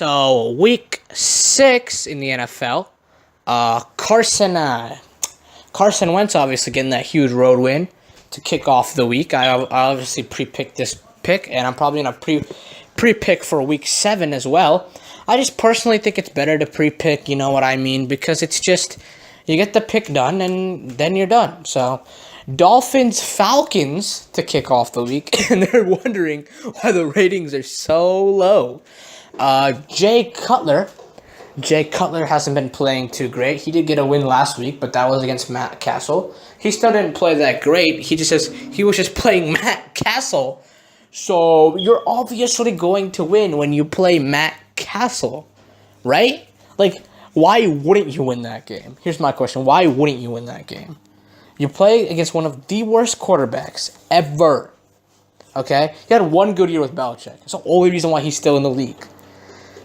So week 6 in the NFL, Carson Wentz obviously getting that huge road win to kick off the week. I obviously pre-picked this pick, and I'm probably gonna pre-pick for week 7 as well. I just personally think it's better to pre-pick, you know what I mean, because it's just you get the pick done and then you're done. So Dolphins Falcons to kick off the week, and they're wondering why the ratings are so low. Jay Cutler hasn't been playing too great. He did get a win last week, but that was against Matt Castle. He still didn't play that great. He was just playing Matt Castle. So you're obviously going to win when you play Matt Castle, right? Like, why wouldn't you win that game? Here's my question. Why wouldn't you win that game? You play against one of the worst quarterbacks ever. Okay? He had one good year with Belichick. That's the only reason why he's still in the league.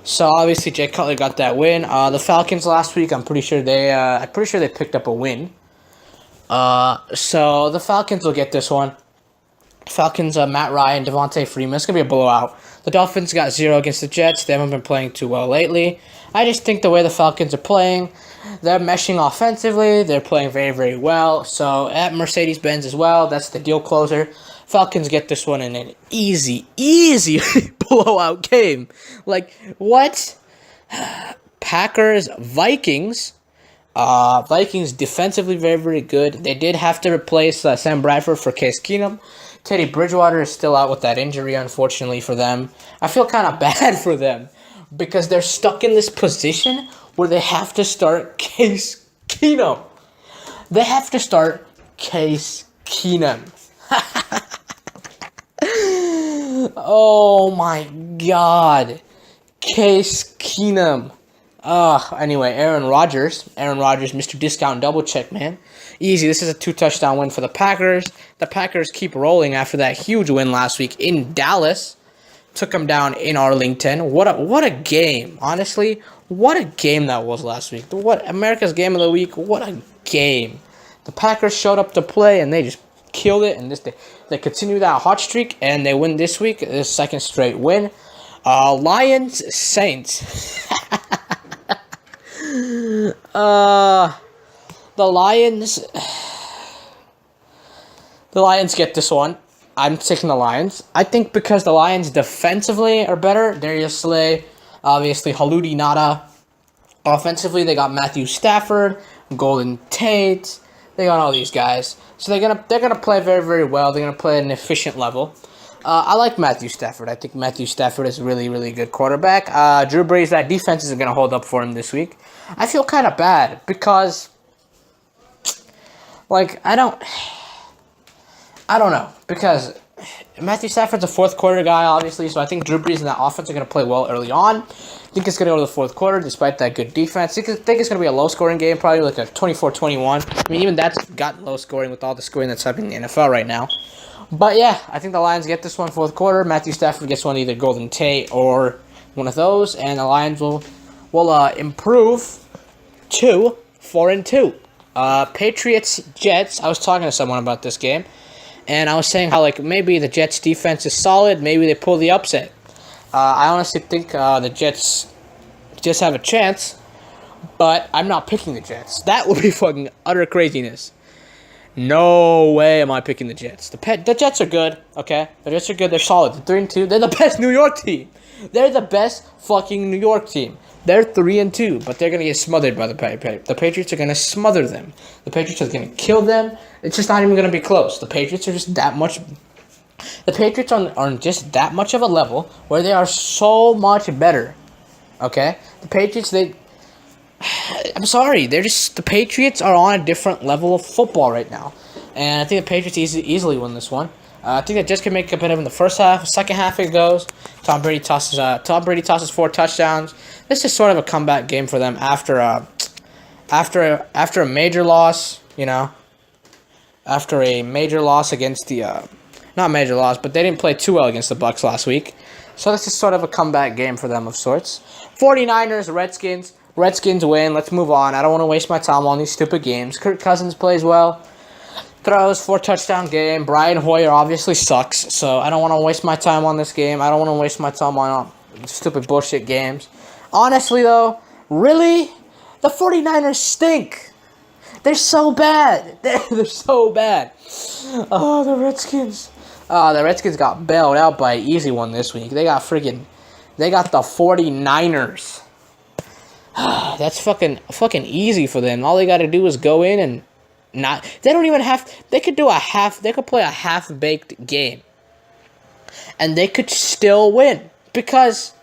So obviously Jay Cutler got that win. The Falcons last week, I'm pretty sure they picked up a win. So the Falcons will get this one. Falcons, Matt Ryan, Devontae Freeman. It's gonna be a blowout. The Dolphins got 0 against the Jets. They haven't been playing too well lately. I just think the way the Falcons are playing, they're meshing offensively. They're playing very, very well. So at Mercedes-Benz as well, that's the deal closer. Falcons get this one in an easy blowout game. Like, what? Packers, Vikings. Vikings defensively very, very good. They did have to replace Sam Bradford for Case Keenum. Teddy Bridgewater is still out with that injury, unfortunately for them. I feel kind of bad for them because they're stuck in this position where they have to start Case Keenum. They have to start Case Keenum. Oh my God. Case Keenum. Anyway, Aaron Rodgers, Mr. Discount Double Check, man. Easy. This is a 2-touchdown win for the Packers. The Packers keep rolling after that huge win last week in Dallas. Took them down in Arlington. What a game. Honestly, what a game that was last week. What America's game of the week. What a game. The Packers showed up to play and they just killed it, and they continue that hot streak and they win this week. This second straight win. Lions Saints. The Lions get this one. I'm taking the Lions. I think because the Lions defensively are better. Darius Slay, obviously Haludi Nada. Offensively, they got Matthew Stafford, Golden Tate. They got all these guys. So they're gonna play very, very well. They're gonna play at an efficient level. I like Matthew Stafford. I think Matthew Stafford is a really, really good quarterback. Drew Brees, that defense isn't going to hold up for him this week. I feel kind of bad because, like, I don't know. Because Matthew Stafford's a fourth quarter guy, obviously, so I think Drew Brees and that offense are going to play well early on. I think it's going to go to the fourth quarter despite that good defense. I think it's going to be a low-scoring game, probably like a 24-21. I mean, even that's gotten low-scoring with all the scoring that's happening in the NFL right now. But yeah, I think the Lions get this one fourth quarter. Matthew Stafford gets one, either Golden Tate or one of those, and the Lions will improve to 4-2. Patriots Jets. I was talking to someone about this game, and I was saying how like maybe the Jets defense is solid. Maybe they pull the upset. I honestly think the Jets just have a chance, but I'm not picking the Jets. That would be fucking utter craziness. No way am I picking the Jets. The Jets are good, okay? The Jets are good. They're solid. They're 3-2. They're the best New York team. They're the best fucking New York team. They're 3-2, but they're going to get smothered by the Patriots. The Patriots are going to smother them. The Patriots are going to kill them. It's just not even going to be close. The Patriots are just that much... The Patriots are on just that much of a level where they are so much better, okay? The Patriots, I'm sorry, the Patriots are on a different level of football right now, and I think the Patriots easily win this one. I think that just can make it competitive in the first half. Second half it goes. Tom Brady tosses 4 touchdowns. This is sort of a comeback game for them after a major loss. You know, after a major loss against the not major loss, but they didn't play too well against the Bucs last week. So this is sort of a comeback game for them of sorts. 49ers, Redskins. Redskins win. Let's move on. I don't want to waste my time on these stupid games. Kirk Cousins plays well. Throws 4-touchdown game. Brian Hoyer obviously sucks, so I don't want to waste my time on this game. I don't want to waste my time on stupid bullshit games. Honestly, though, really, the 49ers stink. They're so bad. They're so bad. Oh, the Redskins. The Redskins got bailed out by an easy one this week. They got the 49ers. That's fucking easy for them. All they got to do is go in and not. They don't even have. They could play a half-baked game, and they could still win because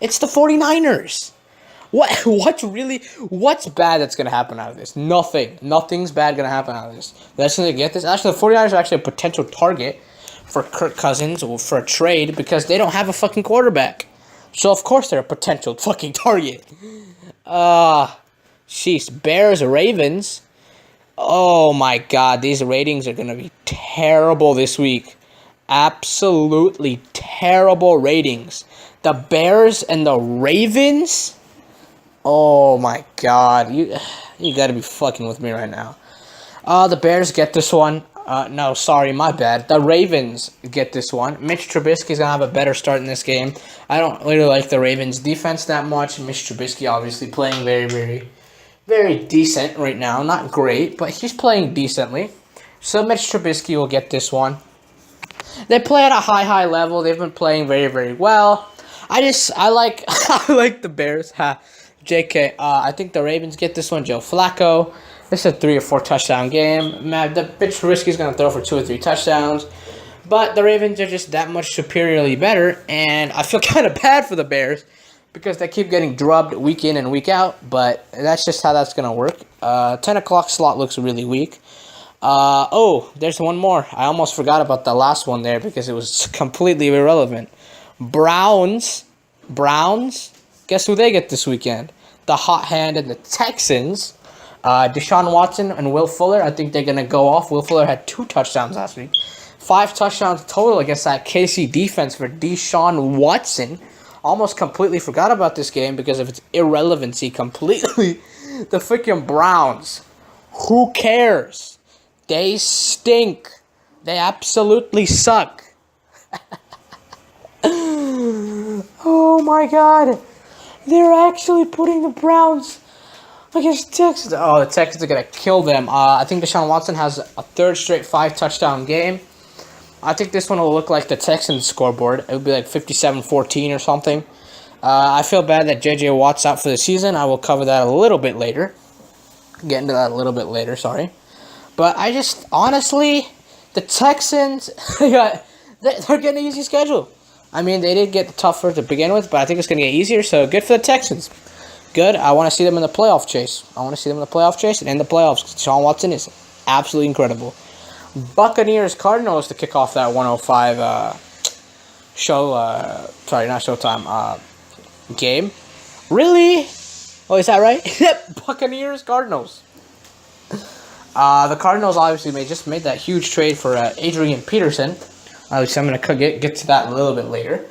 it's the 49ers. What's bad that's going to happen out of this? Nothing's bad going to happen out of this. That's going to get this. Actually, the 49ers are actually a potential target for Kirk Cousins or for a trade because they don't have a fucking quarterback. So, of course, they're a potential fucking target. Jeez. Bears, Ravens. Oh, my God. These ratings are going to be terrible this week. Absolutely terrible ratings. The Bears and the Ravens? Oh, my God. You got to be fucking with me right now. The Bears get this one. No, sorry, my bad. The Ravens get this one. Mitch Trubisky's going to have a better start in this game. I don't really like the Ravens' defense that much. Mitch Trubisky obviously playing very, very, very decent right now. Not great, but he's playing decently. So Mitch Trubisky will get this one. They play at a high level. They've been playing very, very well. I like I like the Bears. JK, I think the Ravens get this one. Joe Flacco. This is a 3 or 4 touchdown game. Man, the bitch Trubisky's going to throw for 2 or 3 touchdowns. But the Ravens are just that much superiorly better. And I feel kind of bad for the Bears because they keep getting drubbed week in and week out. But that's just how that's going to work. 10 o'clock slot looks really weak. There's one more. I almost forgot about the last one there because it was completely irrelevant. Browns. Guess who they get this weekend? The hot hand and the Texans. Deshaun Watson and Will Fuller, I think they're going to go off. Will Fuller had 2 touchdowns last week. 5 touchdowns total against that KC defense for Deshaun Watson. Almost completely forgot about this game because of its irrelevancy completely. The freaking Browns. Who cares? They stink. They absolutely suck. Oh my God. They're actually putting the Browns against Texans. Oh, the Texans are going to kill them. I think Deshaun Watson has a 3rd straight 5-touchdown game. I think this one will look like the Texans scoreboard. It would be like 57-14 or something. I feel bad that J.J. Watt's out for the season. I will cover that a little bit later. Get into that a little bit later, sorry. But I just, honestly, the Texans, they're getting an easy schedule. I mean, they did get tougher to begin with, but I think it's going to get easier, so good for the Texans. Good. I want to see them in the playoff chase. And in the playoffs. Deshaun Watson is absolutely incredible. Buccaneers, Cardinals to kick off that 105 game. Really? Oh, is that right? Yep, Buccaneers, Cardinals. The Cardinals obviously made that huge trade for Adrian Peterson. Obviously, I'm going to get to that a little bit later.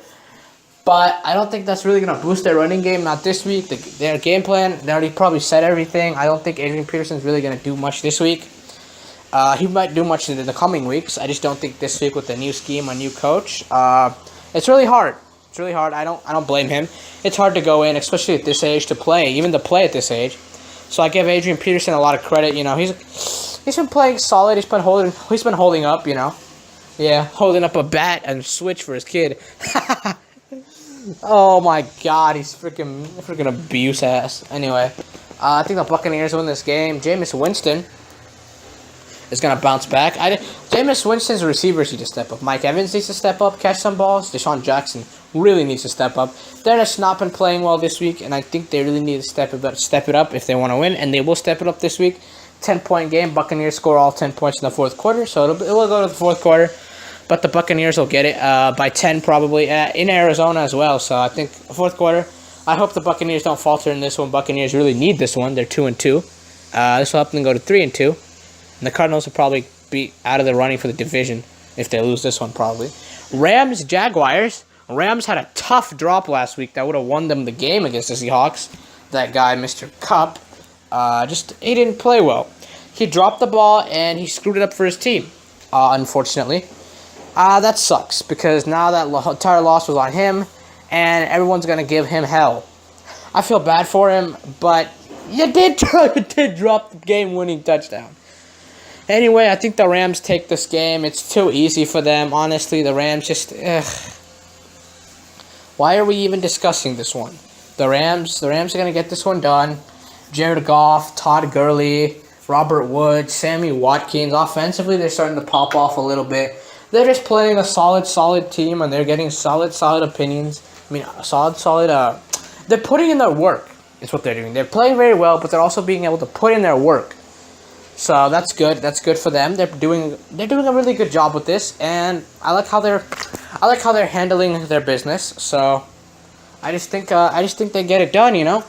But I don't think that's really going to boost their running game. Not this week. Their game plan, they already probably said everything. I don't think Adrian Peterson's really going to do much this week. He might do much in the coming weeks. I just don't think this week with the new scheme, a new coach. It's really hard. I don't blame him. It's hard to go in, especially at this age, to play at this age. So I give Adrian Peterson a lot of credit. You know, he's been playing solid. He's been holding up. You know, yeah, holding up a bat and switch for his kid. Oh my God, he's freaking abuse ass. Anyway, I think the Buccaneers win this game. Jameis Winston is gonna bounce back. Jameis Winston's receivers need to step up. Mike Evans needs to step up, catch some balls. Deshaun Jackson really needs to step up. They're just not been playing well this week, and I think they really need to step it up if they want to win, and they will step it up this week. 10-point game. Buccaneers score all 10 points in the 4th quarter, so it will go to the 4th quarter. But the Buccaneers will get it by 10 probably in Arizona as well. So I think 4th quarter. I hope the Buccaneers don't falter in this one. Buccaneers really need this one. They're 2-2. This will help them go to 3-2. And the Cardinals will probably be out of the running for the division if they lose this one probably. Rams, Jaguars. Rams had a tough drop last week that would have won them the game against the Seahawks. That guy, Mr. Cup, he didn't play well. He dropped the ball and he screwed it up for his team, unfortunately. That sucks because now that entire loss was on him, and everyone's gonna give him hell. I feel bad for him, but you did drop the game-winning touchdown. Anyway, I think the Rams take this game. It's too easy for them. Honestly, the Rams just... Why are we even discussing this one? The Rams are going to get this one done. Jared Goff, Todd Gurley, Robert Woods, Sammy Watkins. Offensively, they're starting to pop off a little bit. They're just playing a solid team, and they're getting solid opinions. I mean, they're putting in their work. Is what they're doing. They're playing very well, but they're also being able to put in their work. So that's good. That's good for them. They're doing a really good job with this, and I like how they're handling their business. So I just think they get it done.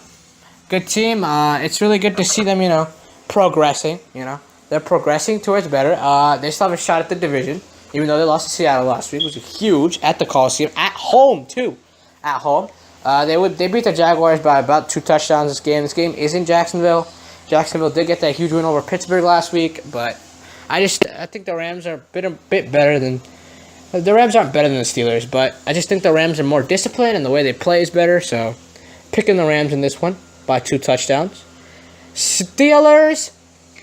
Good team. It's really good to see them. Progressing. They're progressing towards better. They still have a shot at the division, even though they lost to Seattle last week, which was huge at the Coliseum, at home too. At home, they beat the Jaguars by about 2 touchdowns this game. This game is in Jacksonville. Jacksonville did get that huge win over Pittsburgh last week, but I think the Rams are a bit better than the Rams aren't better than the Steelers, but I just think the Rams are more disciplined and the way they play is better. So, picking the Rams in this one by 2 touchdowns. Steelers,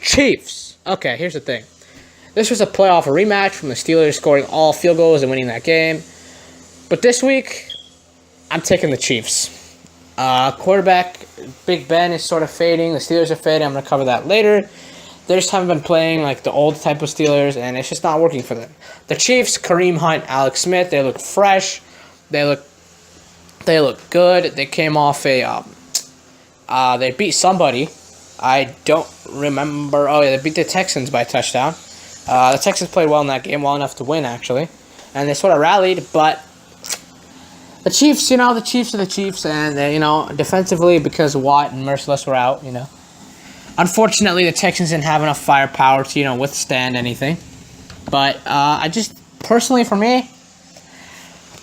Chiefs. Okay, here's the thing. This was a playoff rematch from the Steelers scoring all field goals and winning that game, but this week I'm taking the Chiefs. Quarterback Big Ben is sort of fading. The Steelers are fading. I'm going to cover that later. They just haven't been playing like the old type of Steelers, and it's just not working for them. The Chiefs, Kareem Hunt, Alex Smith, they look fresh. They look good. They came off they beat somebody. I don't remember. Oh, yeah, they beat the Texans by a touchdown. The Texans played well in that game, well enough to win, actually. And they sort of rallied, but the Chiefs, the Chiefs are the Chiefs, and they, defensively, because Watt and Merciless were out, Unfortunately, the Texans didn't have enough firepower to, withstand anything. But personally for me,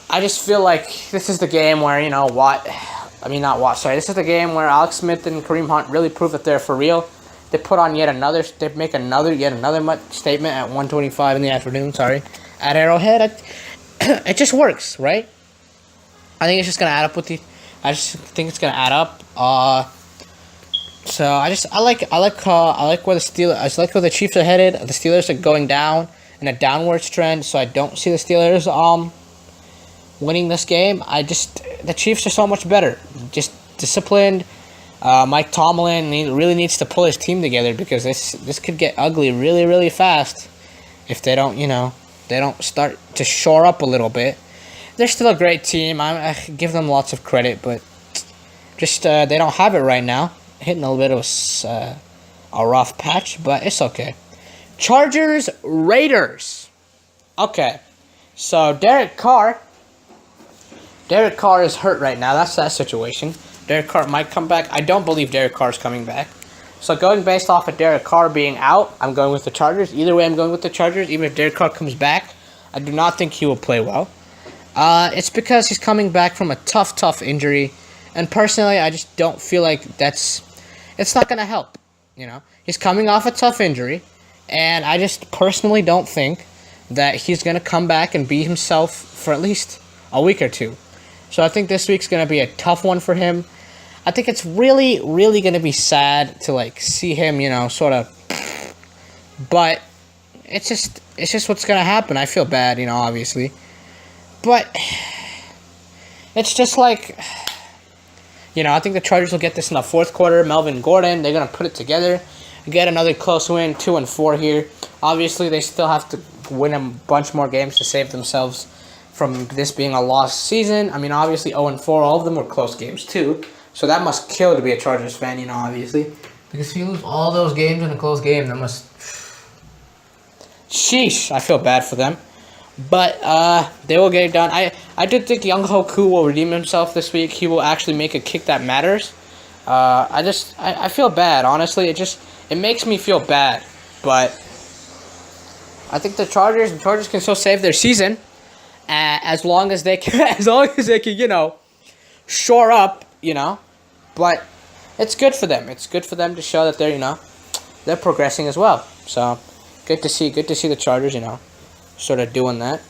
I just feel like this is the game where, this is the game where Alex Smith and Kareem Hunt really prove that they're for real. They put on yet another statement at 1:25 in the afternoon, at Arrowhead. It just works, right? I think it's just gonna add up I just think it's gonna add up. So I like where the Chiefs are headed. The Steelers are going down in a downwards trend, so I don't see the Steelers winning this game. The Chiefs are so much better, just disciplined. Mike Tomlin really needs to pull his team together because this could get ugly really, really fast if they don't start to shore up a little bit. They're still a great team. I give them lots of credit, but just they don't have it right now. Hitting a little bit of a rough patch, but it's okay. Chargers, Raiders. Okay, so Derek Carr is hurt right now. That's that situation. Derek Carr might come back. I don't believe Derek Carr is coming back. So going based off of Derek Carr being out, I'm going with the Chargers. Either way, I'm going with the Chargers. Even if Derek Carr comes back, I do not think he will play well. It's because he's coming back from a tough injury. And personally, I just don't feel like it's not going to help. He's coming off a tough injury. And I just personally don't think that he's going to come back and be himself for at least a week or two. So I think this week's going to be a tough one for him. I think it's really, really going to be sad to see him, sort of. But it's just what's going to happen. I feel bad, obviously. But it's just I think the Chargers will get this in the fourth quarter. Melvin Gordon, they're going to put it together. Get another close win, 2-4 here. Obviously, they still have to win a bunch more games to save themselves from this being a lost season. I mean, obviously, 0-4, all of them were close games, too. So that must kill to be a Chargers fan, obviously. Because if you lose all those games in a close game, that must... Sheesh, I feel bad for them. But they will get it done. I did think Young Hoku will redeem himself this week. He will actually make a kick that matters. I feel bad, honestly. It makes me feel bad. But I think the Chargers can still save their season. As long as they can, shore up, But it's good for them. It's good for them to show that they're progressing as well. So good to see the Chargers, sort of doing that.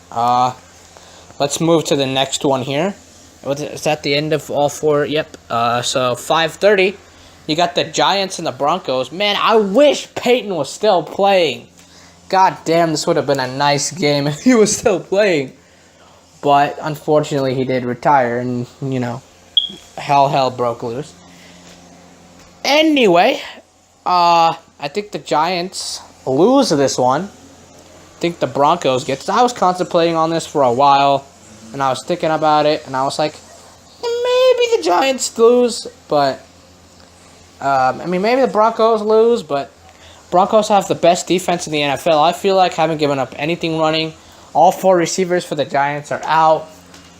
Let's move to the next one here. Is that the end of all four? Yep. So 5:30, you got the Giants and the Broncos. Man, I wish Peyton was still playing. God damn, this would have been a nice game if he was still playing. But unfortunately, he did retire, and hell broke loose. Anyway, I think the Giants lose this one. I think the Broncos get this. I was contemplating on this for a while, and I was thinking about it, and I was like, maybe the Giants lose, but maybe the Broncos lose, but Broncos have the best defense in the NFL. I feel like haven't given up anything running. All four receivers for the Giants are out.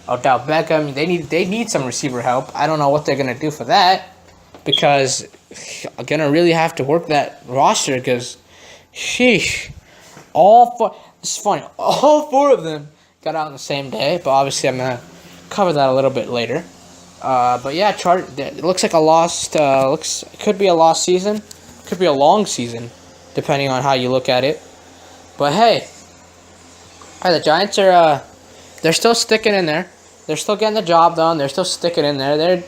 Odell Beckham, they need some receiver help. I don't know what they're gonna do for that, because I'm gonna really have to work that roster. Because, sheesh, this is funny. All four of them got out on the same day, but obviously I'm gonna cover that a little bit later. But yeah, it looks like a lost. It could be a lost season. Could be a long season, depending on how you look at it. But hey, the Giants are they're still sticking in there. They're still getting the job done. They're still sticking in there. They're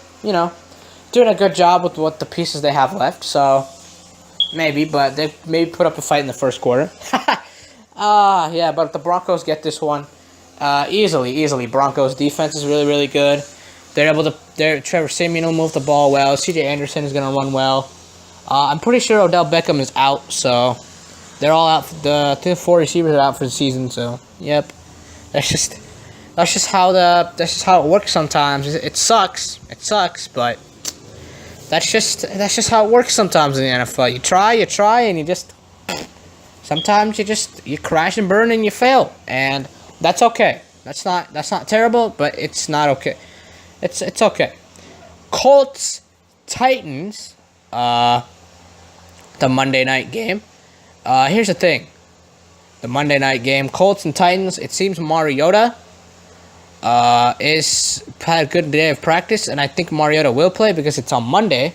doing a good job with what the pieces they have left. So maybe, but they maybe put up a fight in the first quarter. Yeah, but the Broncos get this one easily. Broncos defense is really good. They're able to. Trevor Siemian will move the ball well. C.J. Anderson is gonna run well. I'm pretty sure Odell Beckham is out, so they're all out. The four receivers are out for the season. So yep, that's just how it works sometimes. It sucks, but that's just how it works sometimes in the NFL. You try, and sometimes you crash and burn and you fail, and that's okay. That's not terrible, but it's not okay. It's okay. Colts, Titans. The Monday night game. Here's the thing. The Monday night game, Colts and Titans. It seems Mariota is had a good day of practice, and I think Mariota will play because it's on Monday,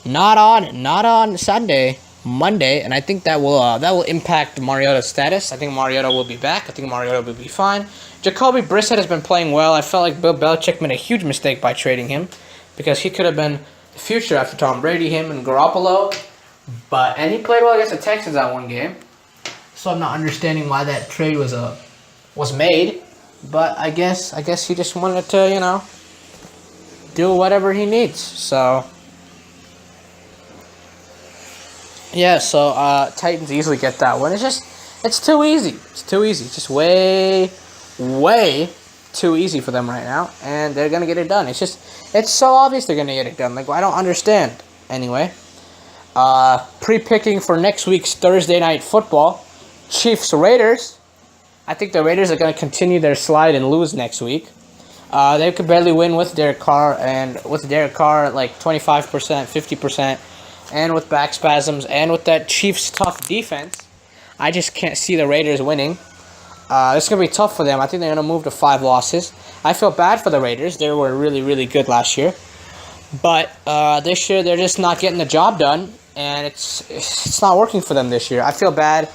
not on Sunday, Monday, and I think that will impact Mariota's status. I think Mariota will be back. I think Mariota will be fine. Jacoby Brissett has been playing well. I felt like Bill Belichick made a huge mistake by trading him, because he could have been the future after Tom Brady, him and Garoppolo. And he played well against the Texans that one game. So I'm not understanding why that trade was made. But I guess he just wanted to, do whatever he needs. So yeah, so Titans easily get that one. It's too easy. It's too easy. It's just way too easy for them right now, and they're gonna get it done. It's so obvious they're gonna get it done. Like, I don't understand. Anyway, pre-picking for next week's Thursday night football, Chiefs Raiders. I think the Raiders are gonna continue their slide and lose next week. They could barely win with Derek Carr, and with Derek Carr at like 25%, 50%, and with back spasms, and with that Chiefs tough defense, I just can't see the Raiders winning. It's going to be tough for them. I think they're going to move to 5 losses. I feel bad for the Raiders. They were really good last year. But this year, they're just not getting the job done, and it's not working for them this year. I feel bad.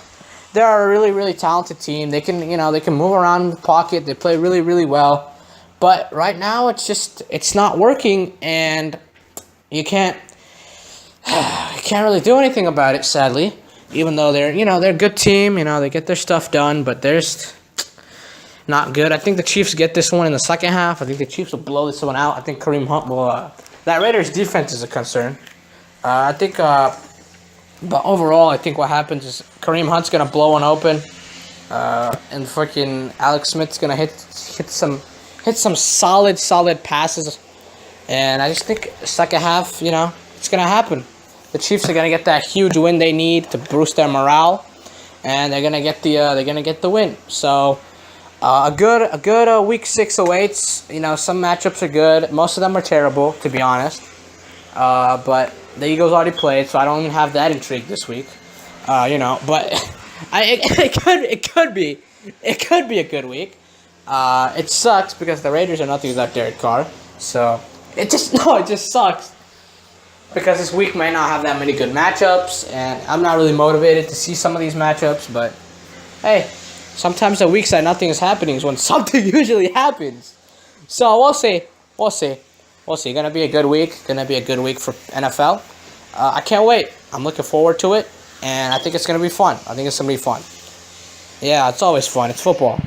They're a really talented team. They can move around in the pocket. They play really well. But right now, it's not working, and you can't really do anything about it, sadly. Even though they're a good team, they get their stuff done, but they're just not good. I think the Chiefs get this one in the second half. I think the Chiefs will blow this one out. I think Kareem Hunt will. That Raiders defense is a concern. But overall, I think what happens is Kareem Hunt's gonna blow one open, and freaking Alex Smith's gonna hit some solid passes, and I just think second half, it's gonna happen. The Chiefs are gonna get that huge win they need to boost their morale, and they're gonna get the win. So a good week 6 awaits. Some matchups are good. Most of them are terrible, to be honest. But the Eagles already played, so I don't even have that intrigue this week. But it could be a good week. It sucks because the Raiders are nothing without Derek Carr. So it just sucks. Because this week might not have that many good matchups, and I'm not really motivated to see some of these matchups, but hey, Sometimes the weeks that nothing is happening is when something usually happens. So we'll see. We'll see. We'll see. Gonna be a good week. Gonna be a good week for NFL. I can't wait. I'm looking forward to it. And I think it's gonna be fun. I think it's gonna be fun. Yeah, it's always fun. It's football.